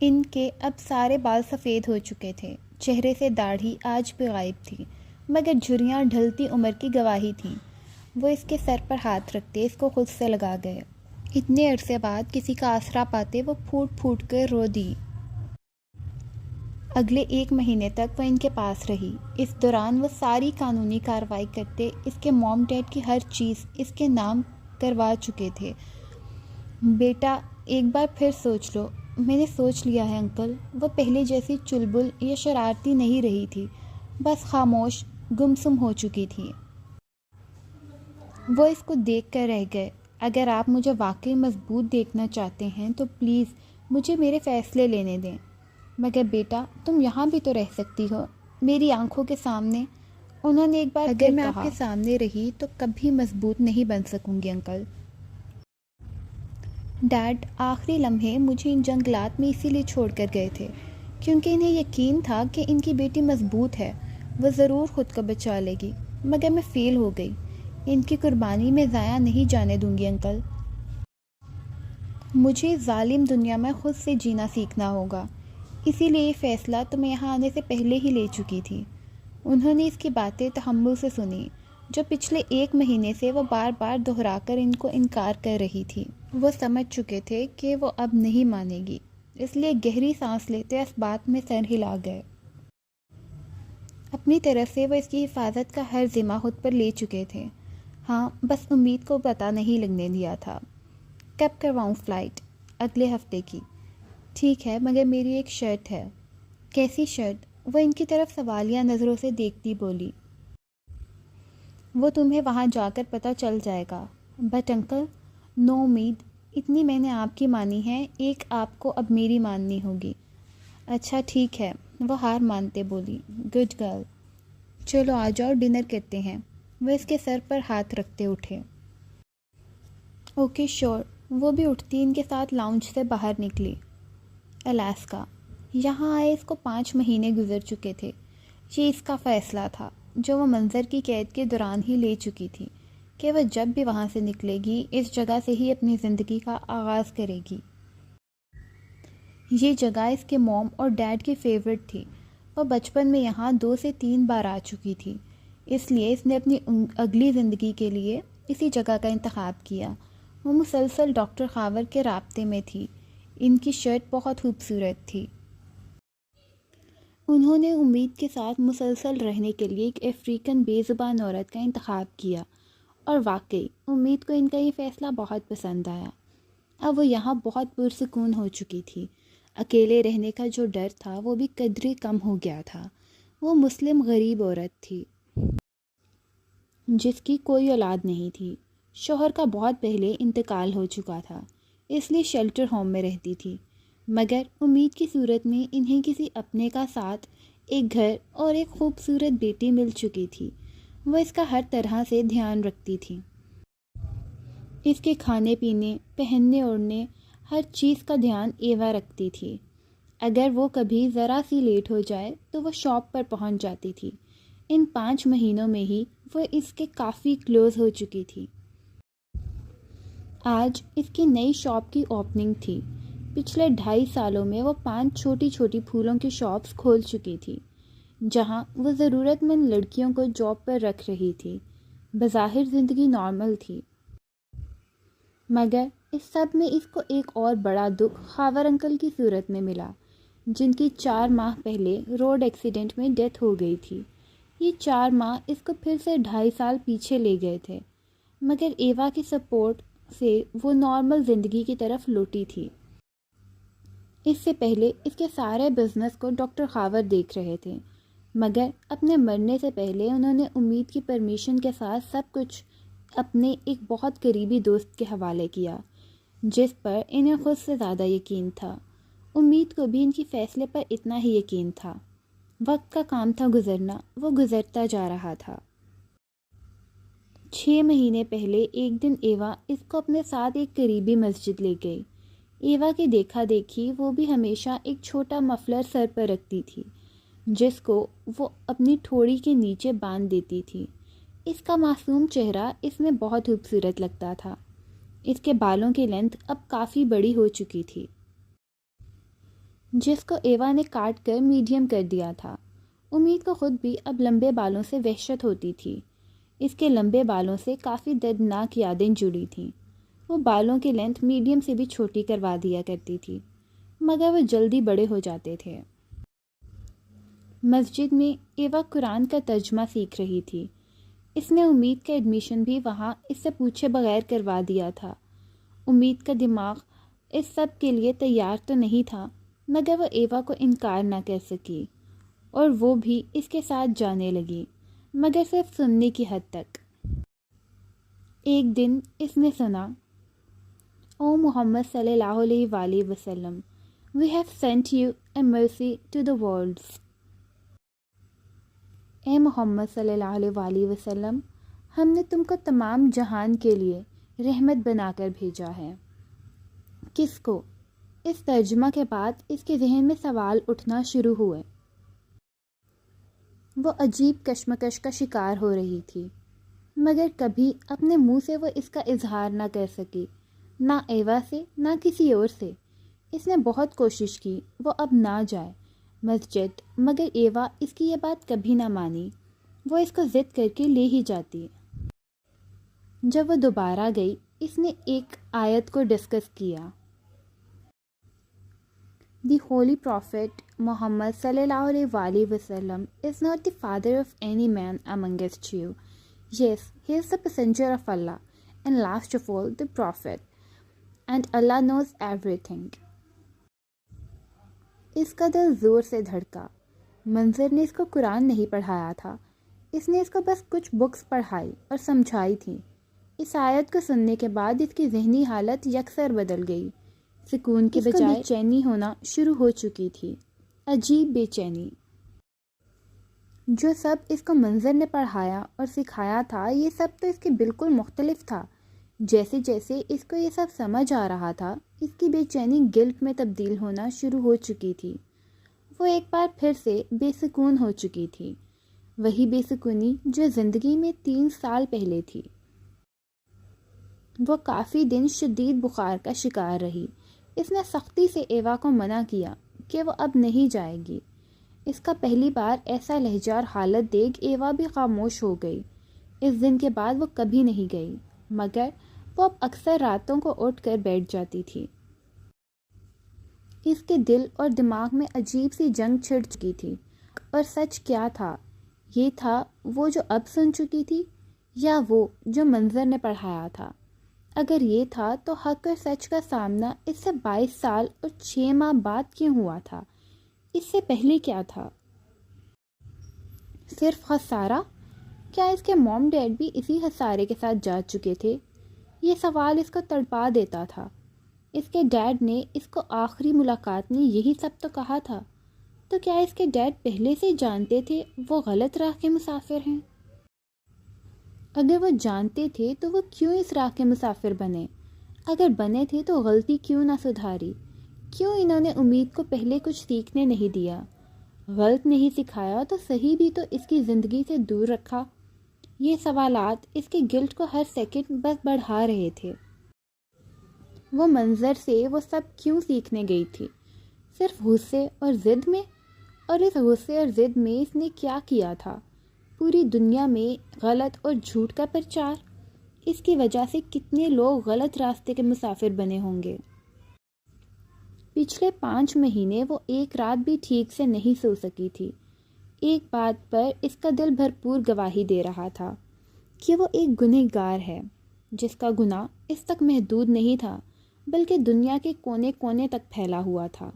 ان کے اب سارے بال سفید ہو چکے تھے، چہرے سے داڑھی آج بھی غائب تھی، مگر جھریاں ڈھلتی عمر کی گواہی تھیں۔ وہ اس کے سر پر ہاتھ رکھتے اس کو خود سے لگا گئے۔ اتنے عرصے بعد کسی کا آسرا پاتے وہ پھوٹ پھوٹ کر رو دی۔ اگلے 1 مہینے تک وہ ان کے پاس رہی۔ اس دوران وہ ساری قانونی کارروائی کرتے، اس کے موم ڈیڈ کی ہر چیز اس کے نام کروا چکے تھے۔ بیٹا ایک بار پھر سوچ لو۔ میں نے سوچ لیا ہے انکل۔ وہ پہلے جیسی چلبل یا شرارتی نہیں رہی تھی، بس خاموش گمسم ہو چکی تھی۔ وہ اس کو دیکھ کر رہ گئے۔ اگر آپ مجھے واقعی مضبوط دیکھنا چاہتے ہیں تو پلیز مجھے میرے فیصلے لینے دیں۔ مگر بیٹا تم یہاں بھی تو رہ سکتی ہو، میری آنکھوں کے سامنے۔ انہوں نے ایک بار اگر میں آپ کے سامنے رہی تو کبھی مضبوط نہیں بن سکوں گی انکل۔ ڈیڈ آخری لمحے مجھے ان جنگلات میں اسی لیے چھوڑ کر گئے تھے کیونکہ انہیں یقین تھا کہ ان کی بیٹی مضبوط ہے، وہ ضرور خود کو بچا لے گی، مگر میں فیل ہو گئی۔ ان کی قربانی میں ضائع نہیں جانے دوں گی انکل۔ مجھے اس ظالم دنیا میں خود سے جینا سیکھنا ہوگا، اسی لیے یہ فیصلہ تو میں یہاں آنے سے پہلے ہی لے چکی تھی۔ انہوں نے اس کی باتیں تحمل سے سنی جو پچھلے 1 مہینے سے وہ بار بار دہرا کر ان کو انکار کر رہی تھی۔ وہ سمجھ چکے تھے کہ وہ اب نہیں مانے گی، اس لیے گہری سانس لیتے اس بات میں سر ہلا گئے۔ اپنی طرف سے وہ اس کی حفاظت کا ہر ذمہ خود پر لے چکے تھے۔ ہاں بس امید کو پتہ نہیں لگنے دیا تھا۔ کب کرواؤں فلائٹ؟ اگلے ہفتے کی۔ ٹھیک ہے، مگر میری ایک شرط ہے۔ کیسی شرط؟ وہ ان کی طرف سوالیہ نظروں سے دیکھتی بولی۔ وہ تمہیں وہاں جا کر پتہ چل جائے گا۔ بٹ انکل، نو امید، اتنی میں نے آپ کی مانی ہے، ایک آپ کو اب میری ماننی ہوگی۔ اچھا ٹھیک ہے، وہ ہار مانتے بولی۔ گڈ گرل، چلو آ جاؤ ڈنر کرتے ہیں۔ وہ اس کے سر پر ہاتھ رکھتے اٹھے۔ اوکے شور۔ وہ بھی اٹھتی ان کے ساتھ لاؤنج سے باہر نکلی۔ الاسکا۔ یہاں آئے اس کو 5 مہینے گزر چکے تھے۔ یہ اس کا فیصلہ تھا جو وہ منظر کی قید کے دوران ہی لے چکی تھی کہ وہ جب بھی وہاں سے نکلے گی اس جگہ سے ہی اپنی زندگی کا آغاز کرے گی۔ یہ جگہ اس کے موم اور ڈیڈ کی فیورٹ تھی۔ وہ بچپن میں یہاں 2 سے 3 بار آ چکی تھی، اس لیے اس نے اپنی اگلی زندگی کے لیے اسی جگہ کا انتخاب کیا۔ وہ مسلسل ڈاکٹر خاور کے رابطے میں تھی۔ ان کی شرٹ بہت خوبصورت تھی۔ انہوں نے امید کے ساتھ مسلسل رہنے کے لیے ایک افریقن بے زبان عورت کا انتخاب کیا، اور واقعی امید کو ان کا یہ فیصلہ بہت پسند آیا۔ اب وہ یہاں بہت پرسکون ہو چکی تھی۔ اکیلے رہنے کا جو ڈر تھا وہ بھی قدرے کم ہو گیا تھا۔ وہ مسلم غریب عورت تھی جس کی کوئی اولاد نہیں تھی۔ شوہر کا بہت پہلے انتقال ہو چکا تھا، اس لیے شیلٹر ہوم میں رہتی تھی، مگر امید کی صورت میں انہیں کسی اپنے کا ساتھ، ایک گھر اور ایک خوبصورت بیٹی مل چکی تھی۔ وہ اس کا ہر طرح سے دھیان رکھتی تھی، اس کے کھانے پینے، پہننے اوڑھنے، ہر چیز کا دھیان ایوا رکھتی تھی۔ اگر وہ کبھی ذرا سی لیٹ ہو جائے تو وہ شاپ پر پہنچ جاتی تھی۔ ان 5 مہینوں میں ہی وہ اس کے کافی کلوز ہو چکی تھی۔ آج اس کی نئی شاپ کی اوپننگ تھی۔ پچھلے 2.5 سالوں میں وہ 5 چھوٹی چھوٹی پھولوں کی شاپس کھول چکی تھی جہاں وہ ضرورت مند لڑکیوں کو جاب پر رکھ رہی تھی۔ بظاہر زندگی نارمل تھی، مگر اس سب میں اس کو ایک اور بڑا دکھ خاور انکل کی صورت میں ملا، جن کی 4 ماہ پہلے روڈ ایکسیڈنٹ میں ڈیتھ ہو گئی تھی۔ یہ 4 ماہ اس کو پھر سے 2.5 سال پیچھے لے گئے تھے، مگر ایوا کی سپورٹ سے وہ نارمل زندگی کی طرف لوٹی تھی۔ اس سے پہلے اس کے سارے بزنس کو ڈاکٹر خاور دیکھ رہے تھے، مگر اپنے مرنے سے پہلے انہوں نے امید کی پرمیشن کے ساتھ سب کچھ اپنے ایک بہت قریبی دوست کے حوالے کیا، جس پر انہیں خود سے زیادہ یقین تھا۔ امید کو بھی ان کی فیصلے پر اتنا ہی یقین تھا۔ وقت کا کام تھا گزرنا، وہ گزرتا جا رہا تھا۔ 6 مہینے پہلے ایک دن ایوا اس کو اپنے ساتھ ایک قریبی مسجد لے گئی۔ ایوا کی دیکھا دیکھی وہ بھی ہمیشہ ایک چھوٹا مفلر سر پر رکھتی تھی، جس کو وہ اپنی ٹھوڑی کے نیچے باندھ دیتی تھی۔ اس کا معصوم چہرہ اس میں بہت خوبصورت لگتا تھا۔ اس کے بالوں کی لینتھ اب کافی بڑی ہو چکی تھی۔ جس کو ایوا نے کاٹ کر میڈیم کر دیا تھا۔ امید کو خود بھی اب لمبے بالوں سے وحشت ہوتی تھی۔ اس کے لمبے بالوں سے کافی دردناک یادیں جڑی تھیں۔ وہ بالوں کی لینتھ میڈیم سے بھی چھوٹی کروا دیا کرتی تھی، مگر وہ جلدی بڑے ہو جاتے تھے۔ مسجد میں ایوا قرآن کا ترجمہ سیکھ رہی تھی۔ اس نے امید کا ایڈمیشن بھی وہاں اس سے پوچھے بغیر کروا دیا تھا۔ امید کا دماغ اس سب کے لیے تیار تو نہیں تھا، مگر وہ ایوا کو انکار نہ کر سکی، اور وہ بھی اس کے ساتھ جانے لگی، مگر صرف سننے کی حد تک۔ ایک دن اس نے سنا، او محمد صلی اللہ علیہ وآلہ وسلم، we have sent you a mercy to the worlds۔ اے محمد صلی اللہ علیہ وآلہ وسلم، ہم نے تم کو تمام جہان کے لیے رحمت بنا کر بھیجا ہے۔ کس کو؟ اس ترجمہ کے بعد اس کے ذہن میں سوال اٹھنا شروع ہوئے۔ وہ عجیب کشمکش کا شکار ہو رہی تھی، مگر کبھی اپنے منہ سے وہ اس کا اظہار نہ کر سکی، نہ ایوا سے نہ کسی اور سے۔ اس نے بہت کوشش کی وہ اب نہ جائے مسجد، مگر ایوا اس کی یہ بات کبھی نہ مانی۔ وہ اس کو ضد کر کے لے ہی جاتی۔ جب وہ دوبارہ گئی، اس نے ایک آیت کو ڈسکس کیا۔ The Holy Prophet Muhammad صلی اللہ علیہ وآلہ وسلم is not the father of any man amongst you. Yes, he is the messenger of Allah, and last of all the Prophet, and Allah knows everything. اس کا دل زور سے دھڑکا۔ منظر نے اس کو قرآن نہیں پڑھایا تھا، اس نے اس کو بس کچھ بکس پڑھائی اور سمجھائی تھی۔ اس آیت کو سننے کے بعد اس کی ذہنی حالت یکسر بدل گئی۔ سکون کے بجائے بے چینی ہونا شروع ہو چکی تھی، عجیب بے چینی۔ جو سب اس کو منظر نے پڑھایا اور سکھایا تھا، یہ سب تو اس کے بالکل مختلف تھا۔ جیسے جیسے اس کو یہ سب سمجھ آ رہا تھا، اس کی بے چینی گلٹ میں تبدیل ہونا شروع ہو چکی تھی۔ وہ ایک بار پھر سے بے سکون ہو چکی تھی، وہی بے سکونی جو زندگی میں 3 سال پہلے تھی۔ وہ کافی دن شدید بخار کا شکار رہی۔ اس نے سختی سے ایوا کو منع کیا کہ وہ اب نہیں جائے گی۔ اس کا پہلی بار ایسا لہجہ اور حالت دیکھ ایوا بھی خاموش ہو گئی۔ اس دن کے بعد وہ کبھی نہیں گئی، مگر وہ اب اکثر راتوں کو اٹھ کر بیٹھ جاتی تھی۔ اس کے دل اور دماغ میں عجیب سی جنگ چھڑ چکی تھی، اور سچ کیا تھا؟ یہ تھا وہ جو اب سن چکی تھی، یا وہ جو منظر نے پڑھایا تھا؟ اگر یہ تھا تو حق اور سچ کا سامنا اس سے 22 سال اور 6 ماہ بعد کیوں ہوا تھا؟ اس سے پہلے کیا تھا؟ صرف خسارہ؟ کیا اس کے موم ڈیڈ بھی اسی خسارے کے ساتھ جا چکے تھے؟ یہ سوال اس کو تڑپا دیتا تھا۔ اس کے ڈیڈ نے اس کو آخری ملاقات میں یہی سب تو کہا تھا، تو کیا اس کے ڈیڈ پہلے سے جانتے تھے وہ غلط راہ کے مسافر ہیں؟ اگر وہ جانتے تھے تو وہ کیوں اس راہ کے مسافر بنے؟ اگر بنے تھے تو غلطی کیوں نہ سدھاری؟ کیوں انہوں نے امید کو پہلے کچھ سیکھنے نہیں دیا؟ غلط نہیں سکھایا تو صحیح بھی تو اس کی زندگی سے دور رکھا؟ یہ سوالات اس کے گلٹ کو ہر سیکنڈ بس بڑھا رہے تھے۔ وہ منظر سے وہ سب کیوں سیکھنے گئی تھی؟ صرف غصے اور ضد میں؟ اور اس غصے اور ضد میں اس نے کیا کیا تھا؟ پوری دنیا میں غلط اور جھوٹ کا پرچار۔ اس کی وجہ سے کتنے لوگ غلط راستے کے مسافر بنے ہوں گے۔ پچھلے 5 مہینے وہ ایک رات بھی ٹھیک سے نہیں سو سکی تھی۔ ایک بات پر اس کا دل بھرپور گواہی دے رہا تھا کہ وہ ایک گنہگار ہے، جس کا گناہ اس تک محدود نہیں تھا بلکہ دنیا کے کونے کونے تک پھیلا ہوا تھا۔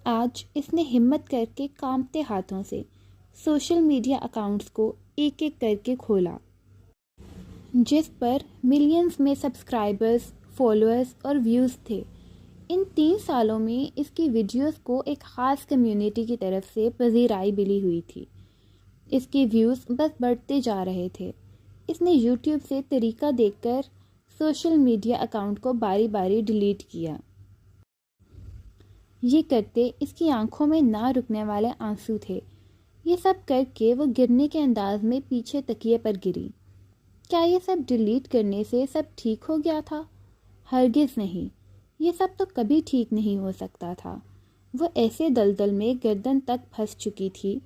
آج اس نے ہمت کر کے کانپتے ہاتھوں سے سوشل میڈیا اکاؤنٹس کو ایک ایک کر کے کھولا، جس پر ملینز میں سبسکرائبرز، فالوورز اور ویوز تھے۔ ان 3 سالوں میں اس کی ویڈیوز کو ایک خاص کمیونٹی کی طرف سے پذیرائی ملی ہوئی تھی۔ اس کے ویوز بس بڑھتے جا رہے تھے۔ اس نے یوٹیوب سے طریقہ دیکھ کر سوشل میڈیا اکاؤنٹ کو باری باری ڈیلیٹ کیا۔ یہ کرتے اس کی آنکھوں میں نہ رکنے والے آنسو تھے۔ یہ سب کر کے وہ گرنے کے انداز میں پیچھے تکیے پر گری۔ کیا یہ سب ڈیلیٹ کرنے سے سب ٹھیک ہو گیا تھا؟ ہرگز نہیں، یہ سب تو کبھی ٹھیک نہیں ہو سکتا تھا۔ وہ ایسے دلدل میں گردن تک پھنس چکی تھی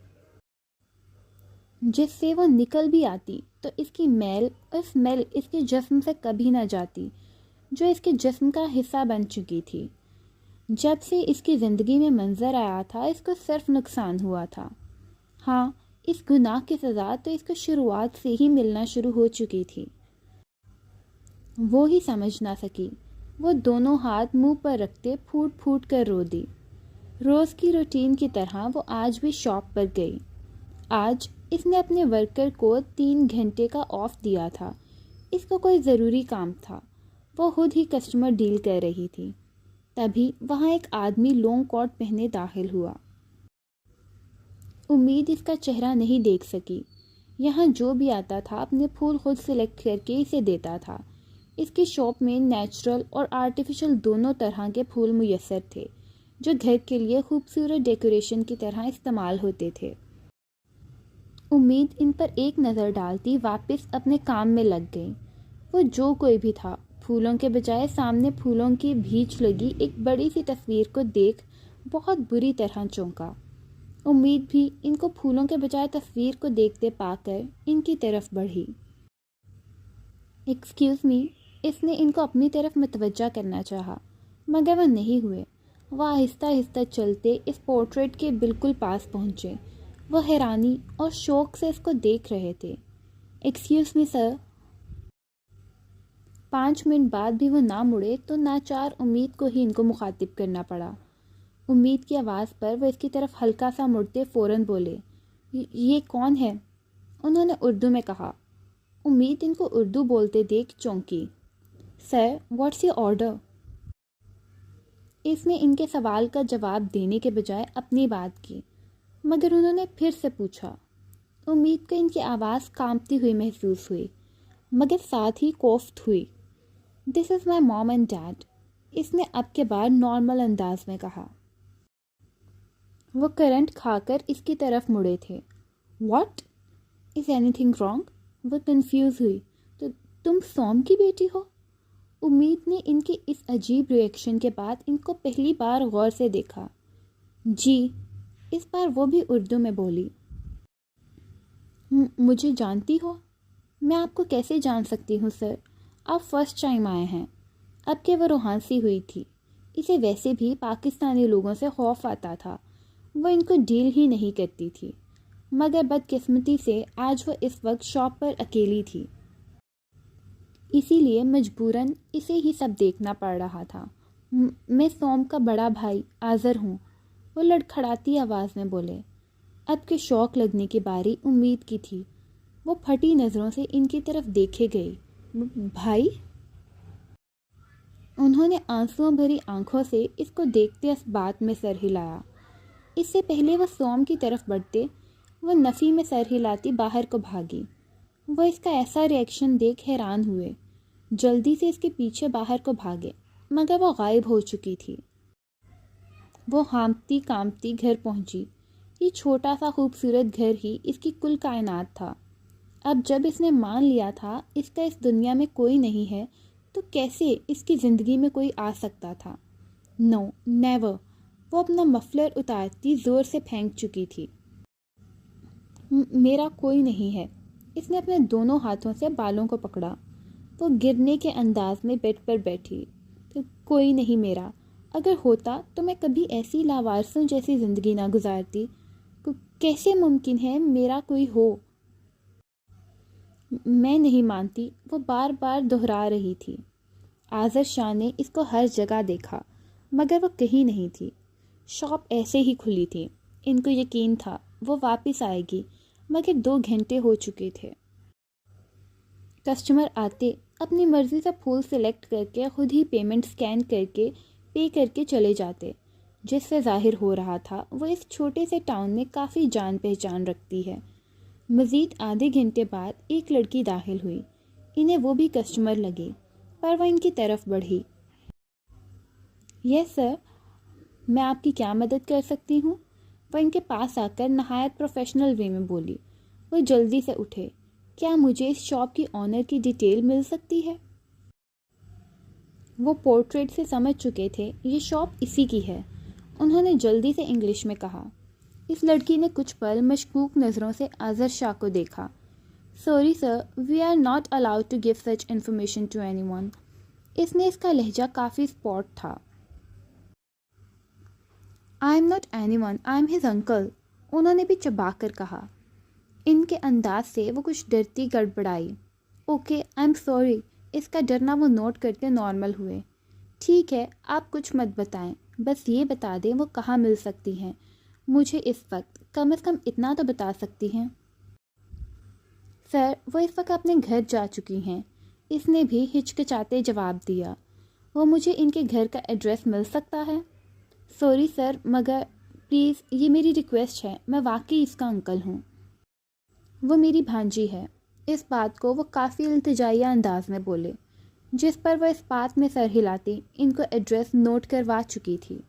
جس سے وہ نکل بھی آتی تو اس کی میل اور اسمیل اس کے جسم سے کبھی نہ جاتی، جو اس کے جسم کا حصہ بن چکی تھی۔ جب سے اس کی زندگی میں منظر آیا تھا اس کو صرف نقصان ہوا تھا۔ ہاں، اس گناہ کی سزا تو اس کو شروعات سے ہی ملنا شروع ہو چکی تھی۔ وہ ہی سمجھ نہ سکی۔ وہ دونوں ہاتھ منہ پر رکھتے پھوٹ پھوٹ کر رو دی۔ روز کی روٹین کی طرح وہ آج بھی شاپ پر گئی۔ آج اس نے اپنے ورکر کو 3 گھنٹے کا آف دیا تھا۔ اس کو کوئی ضروری کام تھا۔ وہ خود ہی کسٹمر ڈیل کر رہی تھی۔ تبھی وہاں ایک آدمی لانگ کوٹ پہنے داخل ہوا۔ امید اس کا چہرہ نہیں دیکھ سکی۔ یہاں جو بھی آتا تھا اپنے پھول خود سلیکٹ کر کے اسے دیتا تھا۔ اس کی شاپ میں نیچرل اور آرٹیفیشل دونوں طرح کے پھول میسر تھے جو گھر کے لیے خوبصورت ڈیکوریشن کی طرح استعمال ہوتے تھے۔ امید ان پر ایک نظر ڈالتی واپس اپنے کام میں لگ گئی۔ وہ جو کوئی بھی تھا پھولوں کے بجائے سامنے پھولوں کی بھیچ لگی ایک بڑی سی تصویر کو دیکھ بہت بری طرح چونکا۔ امید بھی ان کو پھولوں کے بجائے تصویر کو دیکھتے پا کر ان کی طرف بڑھی۔ ایکسکیوز می، اس نے ان کو اپنی طرف متوجہ کرنا چاہا مگر وہ نہیں ہوئے۔ وہ آہستہ آہستہ چلتے اس پورٹریٹ کے بالکل پاس پہنچے۔ وہ حیرانی اور شوق سے اس کو دیکھ رہے تھے۔ ایکسکیوز می سر۔ 5 منٹ بعد بھی وہ نہ مڑے تو ناچار امید کو ہی ان کو مخاطب کرنا پڑا۔ امید کی آواز پر وہ اس کی طرف ہلکا سا مڑتے فوراً بولے، یہ کون ہے؟ انہوں نے اردو میں کہا۔ امید ان کو اردو بولتے دیکھ چونکی۔ سر، واٹس یور آرڈر؟ اس نے ان کے سوال کا جواب دینے کے بجائے اپنی بات کی مگر انہوں نے پھر سے پوچھا۔ امید کو ان کی آواز کانپتی ہوئی محسوس ہوئی مگر ساتھ ہی کوفت ہوئی۔ دس از مائی موم اینڈ ڈیڈ، اس نے اب کے بعد نارمل انداز میں کہا۔ وہ کرنٹ کھا کر اس کی طرف مڑے تھے۔ What is any thing wrong? وہ کنفیوز ہوئی۔ تو تم سوم کی بیٹی ہو؟ امید نے ان کی اس عجیب ریئیکشن کے بعد ان کو پہلی بار غور سے دیکھا۔ جی، اس بار وہ بھی اردو میں بولی۔ مجھے جانتی ہو؟ میں آپ کو کیسے جان سکتی ہوں سر؟ آپ فرسٹ ٹائم آئے ہیں۔ اب کہ وہ روحانسی ہوئی تھی، اسے ویسے بھی پاکستانی لوگوں سے خوف آتا تھا۔ وہ ان کو ڈیل ہی نہیں کرتی تھی مگر بدقسمتی سے آج وہ اس وقت شاپ پر اکیلی تھی، اسی لیے مجبوراً اسے ہی سب دیکھنا پڑ رہا تھا۔ میں سوم کا بڑا بھائی آذر ہوں، وہ لڑکھڑاتی آواز میں بولے۔ اب کے شوق لگنے کی باری امید کی تھی۔ وہ پھٹی نظروں سے ان کی طرف دیکھے گئی۔ بھائی؟ انہوں نے آنسوؤں بھری آنکھوں سے اس کو دیکھتے اس بات میں سر ہلایا۔ اس سے پہلے وہ سوم کی طرف بڑھتے وہ نفی میں سر ہلاتی باہر کو بھاگی۔ وہ اس کا ایسا ریئیکشن دیکھ حیران ہوئے، جلدی سے اس کے پیچھے باہر کو بھاگے مگر وہ غائب ہو چکی تھی۔ وہ ہانپتی کانپتی گھر پہنچی۔ یہ چھوٹا سا خوبصورت گھر ہی اس کی کل کائنات تھا۔ اب جب اس نے مان لیا تھا اس کا اس دنیا میں کوئی نہیں ہے تو کیسے اس کی زندگی میں کوئی آ سکتا تھا؟ نو، نیور۔ وہ اپنا مفلر اتارتی زور سے پھینک چکی تھی۔ میرا کوئی نہیں ہے۔ اس نے اپنے دونوں ہاتھوں سے بالوں کو پکڑا۔ وہ گرنے کے انداز میں بیڈ پر بیٹھی۔ کوئی نہیں میرا، اگر ہوتا تو میں کبھی ایسی لاوارثوں جیسی زندگی نہ گزارتی۔ کیسے ممکن ہے میرا کوئی ہو؟ میں نہیں مانتی، وہ بار بار دہرا رہی تھی۔ آذر شاہ نے اس کو ہر جگہ دیکھا مگر وہ کہیں نہیں تھی۔ شاپ ایسے ہی کھلی تھی۔ ان کو یقین تھا وہ واپس آئے گی مگر 2 گھنٹے ہو چکے تھے۔ کسٹمر آتے اپنی مرضی سے پھول سلیکٹ کر کے خود ہی پیمنٹ سکین کر کے پے کر کے چلے جاتے، جس سے ظاہر ہو رہا تھا وہ اس چھوٹے سے ٹاؤن میں کافی جان پہچان رکھتی ہے۔ مزید آدھے گھنٹے بعد ایک لڑکی داخل ہوئی۔ انہیں وہ بھی کسٹمر لگے پر وہ ان کی طرف بڑھی۔ یس سر، میں آپ کی کیا مدد کر سکتی ہوں؟ وہ ان کے پاس آ کر نہایت پروفیشنل وے میں بولی۔ وہ جلدی سے اٹھے۔ کیا مجھے اس شاپ کی آنر کی ڈیٹیل مل سکتی ہے؟ وہ پورٹریٹ سے سمجھ چکے تھے یہ شاپ اسی کی ہے۔ انہوں نے جلدی سے انگلش میں کہا۔ اس لڑکی نے کچھ پل مشکوک نظروں سے آذر شاہ کو دیکھا۔ Sorry sir, we are not allowed to give such information to anyone. اس نے اس کا لہجہ کافی اسپاٹ تھا۔ I am not anyone, I am his uncle, انہوں نے بھی چبا کر کہا۔ ان کے انداز سے وہ کچھ ڈرتی گڑبڑائی۔ Okay, I am sorry. اس کا ڈرنا وہ نوٹ کرتے نارمل ہوئے۔ ٹھیک ہے، آپ کچھ مت بتائیں، بس یہ بتا دیں وہ کہاں مل سکتی ہیں مجھے اس وقت، کم از کم اتنا تو بتا سکتی ہیں۔ سر، وہ اس وقت اپنے گھر جا چکی ہیں، اس نے بھی ہچکچاتے جواب دیا۔ وہ مجھے ان کے گھر کا ایڈریس مل سکتا ہے؟ سوری سر، مگر پلیز یہ میری ریکویسٹ ہے، میں واقعی اس کا انکل ہوں۔ وہ میری بھانجی ہے۔ اس بات کو وہ کافی التجائیہ انداز میں بولے، جس پر وہ اس بات میں سر ہلاتی ان کو ایڈریس نوٹ کروا چکی تھی۔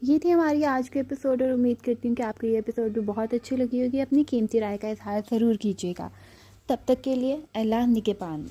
یہ تھی ہماری آج کے ایپیسوڈ، اور امید کرتی ہوں کہ آپ کو یہ ایپیسوڈ بھی بہت اچھی لگی ہوگی۔ اپنی قیمتی رائے کا اظہار ضرور کیجیے گا۔ تب تک کے لیے اللہ نگہبان۔